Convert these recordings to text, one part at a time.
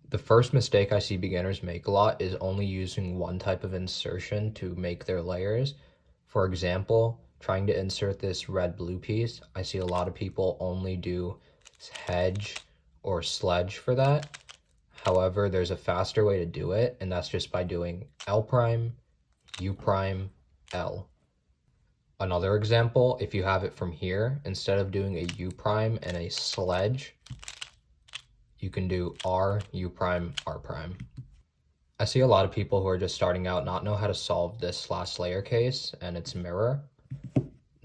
The first mistake I see beginners make a lot is only using one type of insertion to make their layers. For example, trying to insert this red-blue piece, I see a lot of people only do hedge or sledge for that. However, there's a faster way to do it, and that's just by doing L prime, U prime, L. Another example, if you have it from here, instead of doing a U prime and a sledge, you can do R, U prime, R prime. I see a lot of people who are just starting out not know how to solve this last layer case and its mirror.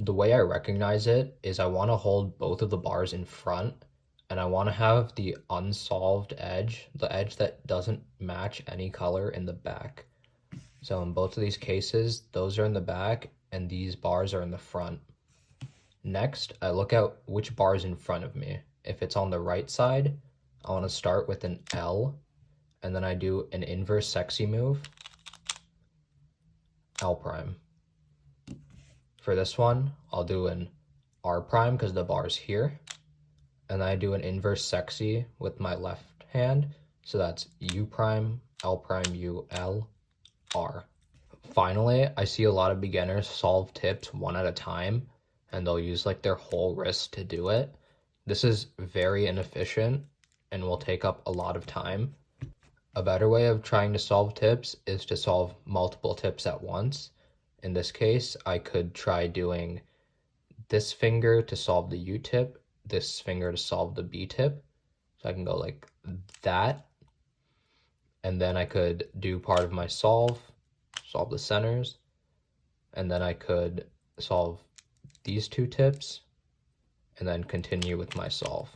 The way I recognize it is I want to hold both of the bars in front, and I want to have the unsolved edge, the edge that doesn't match any color, in the back. So in both of these cases, those are in the back and these bars are in the front. Next, I look at which bar is in front of me. If it's on the right side, I want to start with an L, and then I do an inverse sexy move, L prime. For this one, I'll do an R prime because the bar's here, and then I do an inverse sexy with my left hand, so that's U prime, L prime, U, L, R. Finally, I see a lot of beginners solve tips one at a time, and they'll use like their whole wrist to do it. This is very inefficient and will take up a lot of time. A better way of trying to solve tips is to solve multiple tips at once. In this case, I could try doing this finger to solve the U tip, this finger to solve the B tip. So I can go like that. And then I could do part of my solve the centers, and then I could solve these two tips, and then continue with my solve.